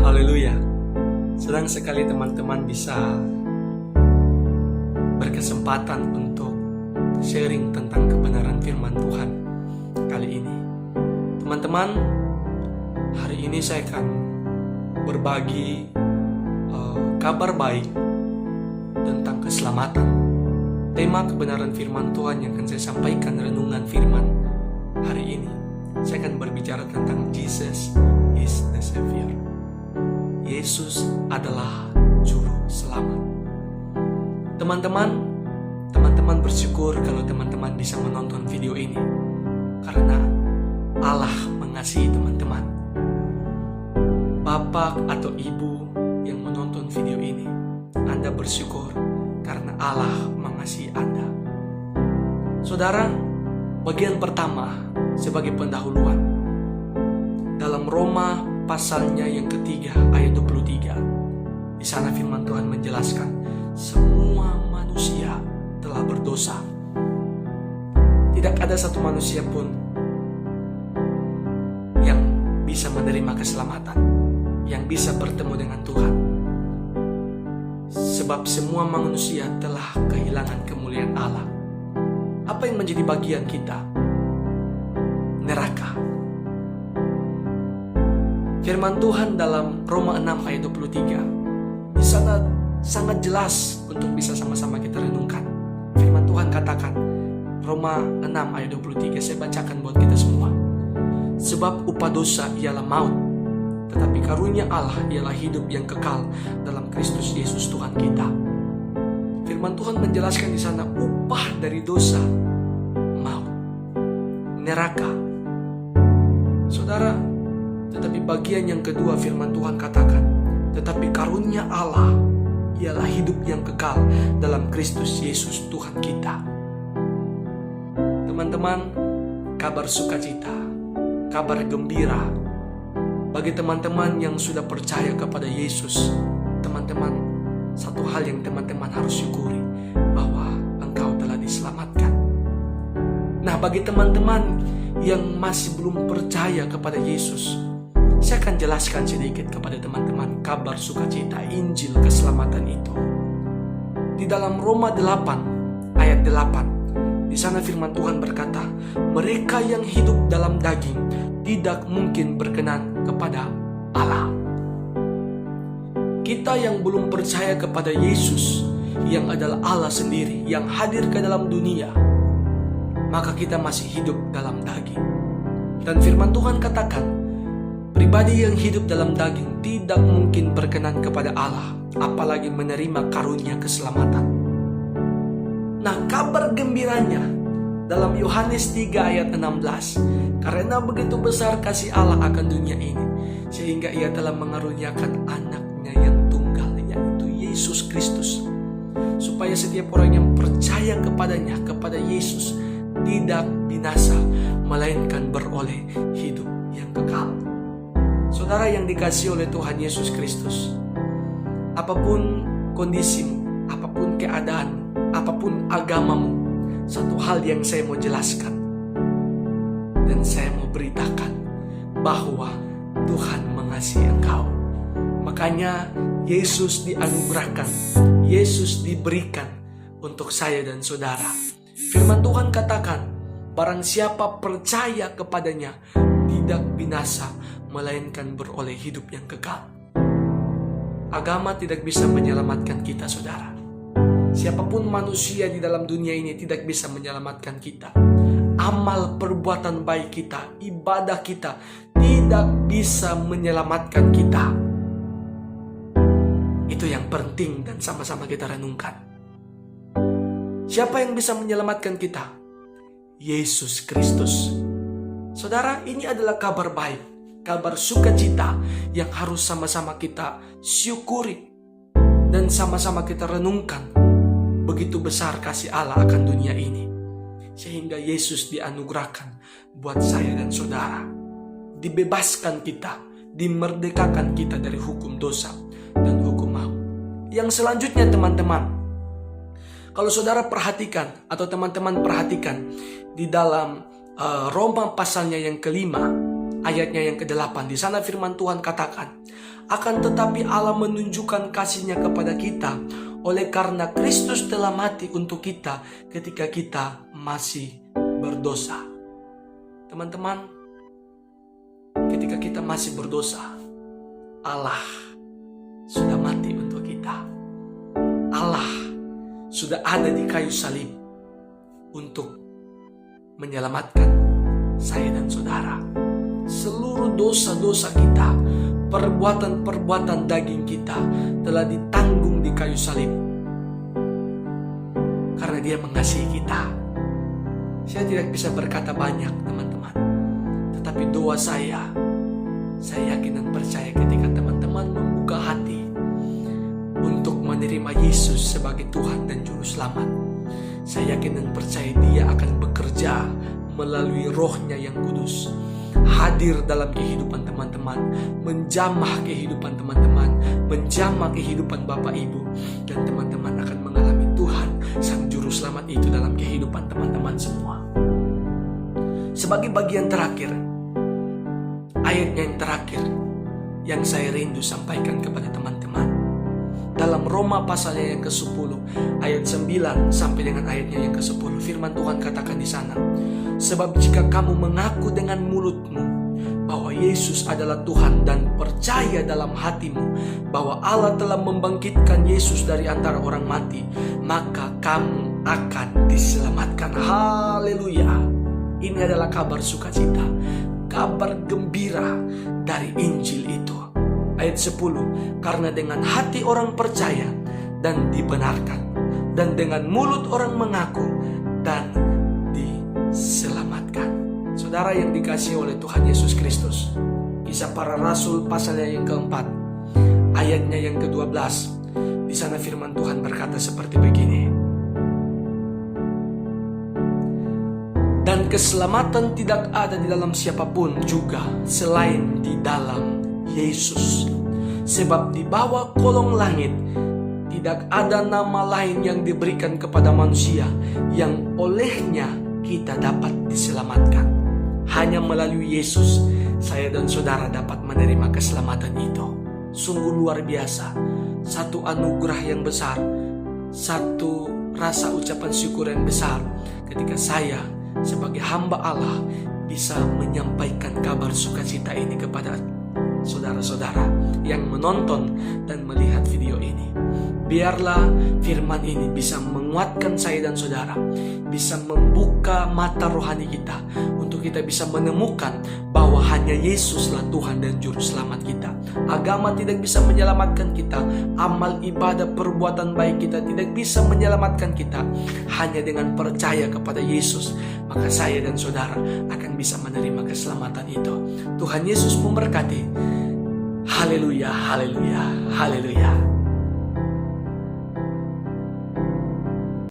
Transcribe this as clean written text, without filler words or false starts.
Haleluya. Senang sekali teman-teman bisa berkesempatan untuk sharing tentang kebenaran firman Tuhan kali ini. Teman-teman, hari ini saya akan berbagi kabar baik tentang keselamatan. Tema kebenaran firman Tuhan yang akan saya sampaikan, renungan firman hari ini, saya akan berbicara tentang Jesus is the Savior. Yesus adalah Juru Selamat. Teman-teman bersyukur kalau teman-teman bisa menonton video ini, karena Allah mengasihi teman-teman. Bapak atau ibu yang menonton video ini, Anda bersyukur karena Allah mengasihi Anda. Saudara, bagian pertama sebagai pendahuluan dalam Roma pasalnya yang ketiga ayat 23. Di sana firman Tuhan menjelaskan semua manusia telah berdosa. Tidak ada satu manusia pun yang bisa menerima keselamatan, yang bisa bertemu dengan Tuhan. Sebab semua manusia telah kehilangan kemuliaan Allah. Apa yang menjadi bagian kita? Neraka. Firman Tuhan dalam Roma 6 ayat 23, di sana sangat jelas untuk bisa sama-sama kita renungkan. Firman Tuhan katakan, Roma 6 ayat 23, saya bacakan buat kita semua. Sebab upah dosa ialah maut, tetapi karunia Allah ialah hidup yang kekal dalam Kristus Yesus Tuhan kita. Firman Tuhan menjelaskan di sana upah dari dosa maut, neraka. Saudara, tetapi bagian yang kedua firman Tuhan katakan, tetapi karunia Allah ialah hidup yang kekal dalam Kristus Yesus Tuhan kita. Teman-teman, kabar sukacita, kabar gembira bagi teman-teman yang sudah percaya kepada Yesus. Teman-teman, satu hal yang teman-teman harus syukuri, bahwa engkau telah diselamatkan. Nah, bagi teman-teman yang masih belum percaya kepada Yesus, saya akan jelaskan sedikit kepada teman-teman kabar sukacita Injil keselamatan itu. Di dalam Roma 8 ayat 8, di sana firman Tuhan berkata, mereka yang hidup dalam daging tidak mungkin berkenan kepada Allah. Kita yang belum percaya kepada Yesus, yang adalah Allah sendiri, yang hadir ke dalam dunia, maka kita masih hidup dalam daging. Dan firman Tuhan katakan, pribadi yang hidup dalam daging tidak mungkin berkenan kepada Allah, apalagi menerima karunia keselamatan. Nah, kabar gembiranya dalam Yohanes 3 ayat 16, karena begitu besar kasih Allah akan dunia ini, sehingga ia telah mengaruniakan anaknya yang tunggal, yaitu Yesus Kristus, supaya setiap orang yang percaya kepadanya, kepada Yesus, tidak binasa, melainkan beroleh hidup yang kekal. Saudara yang dikasihi oleh Tuhan Yesus Kristus, apapun kondisimu, apapun keadaanmu, apapun agamamu, satu hal yang saya mau jelaskan dan saya mau beritakan, bahwa Tuhan mengasihi engkau. Makanya Yesus dianugerahkan, Yesus diberikan untuk saya dan saudara. Firman Tuhan katakan, barang siapa percaya kepadanya tidak binasa, melainkan beroleh hidup yang kekal. Agama tidak bisa menyelamatkan kita, saudara. Siapapun manusia di dalam dunia ini tidak bisa menyelamatkan kita. Amal perbuatan baik kita, ibadah kita tidak bisa menyelamatkan kita. Itu yang penting dan sama-sama kita renungkan. Siapa yang bisa menyelamatkan kita? Yesus Kristus. Saudara, ini adalah kabar baik, kabar sukacita yang harus sama-sama kita syukuri dan sama-sama kita renungkan. Begitu besar kasih Allah akan dunia ini, sehingga Yesus dianugerahkan buat saya dan saudara. Dibebaskan kita, dimerdekakan kita dari hukum dosa dan hukum maut. Yang selanjutnya teman-teman, kalau saudara perhatikan atau teman-teman perhatikan di dalam Roma pasalnya yang kelima ayatnya yang ke-8, di sana firman Tuhan katakan, Akan tetapi Allah menunjukkan kasih-Nya kepada kita oleh karena Kristus telah mati untuk kita ketika kita masih berdosa. Teman-teman, ketika kita masih berdosa, Allah sudah mati untuk kita. Allah sudah ada di kayu salib untuk menyelamatkan saya dan saudara. Seluruh dosa-dosa kita, perbuatan-perbuatan daging kita telah ditanggung di kayu salib. Karena Dia mengasihi kita. Saya tidak bisa berkata banyak, teman-teman. Tetapi doa saya yakin dan percaya ketika teman-teman membuka hati untuk menerima Yesus sebagai Tuhan dan Juru Selamat, saya yakin dan percaya Dia akan bekerja melalui Roh-Nya yang kudus, hadir dalam kehidupan teman-teman, menjamah kehidupan teman-teman, menjamah kehidupan Bapak Ibu, dan teman-teman akan mengalami Tuhan Sang Juru Selamat itu dalam kehidupan teman-teman semua. Sebagai bagian terakhir, ayatnya yang terakhir yang saya rindu sampaikan kepada teman-teman, dalam Roma pasalnya yang ke-10 ayat 9 sampai dengan ayatnya yang ke-10, firman Tuhan katakan di sana, sebab jika kamu mengaku dengan mulutmu bahwa Yesus adalah Tuhan dan percaya dalam hatimu bahwa Allah telah membangkitkan Yesus dari antara orang mati, maka kamu akan diselamatkan. Haleluya. Ini adalah kabar sukacita, kabar gembira dari Injil itu. Ayat 10, karena dengan hati orang percaya dan dibenarkan, dan dengan mulut orang mengaku dan diselamatkan. Saudara yang dikasihi oleh Tuhan Yesus Kristus, Kisah Para Rasul pasalnya yang keempat, ayatnya yang ke-12, di sana firman Tuhan berkata seperti begini, dan keselamatan tidak ada di dalam siapapun juga selain di dalam Yesus. Sebab di bawah kolong langit tidak ada nama lain yang diberikan kepada manusia yang olehnya kita dapat diselamatkan. Hanya melalui Yesus saya dan saudara dapat menerima keselamatan itu. Sungguh luar biasa. Satu anugerah yang besar, satu rasa ucapan syukur yang besar ketika saya sebagai hamba Allah bisa menyampaikan kabar sukacita ini kepada saudara-saudara yang menonton dan melihat video ini. Biarlah firman ini bisa menguatkan saya dan saudara, bisa membuka mata rohani kita untuk kita bisa menemukan bahwa hanya Yesuslah Tuhan dan Juru Selamat kita. Agama tidak bisa menyelamatkan kita, amal ibadah perbuatan baik kita tidak bisa menyelamatkan kita. Hanya dengan percaya kepada Yesus, maka saya dan saudara akan bisa menerima keselamatan itu. Tuhan Yesus memberkati. Haleluya, haleluya, haleluya.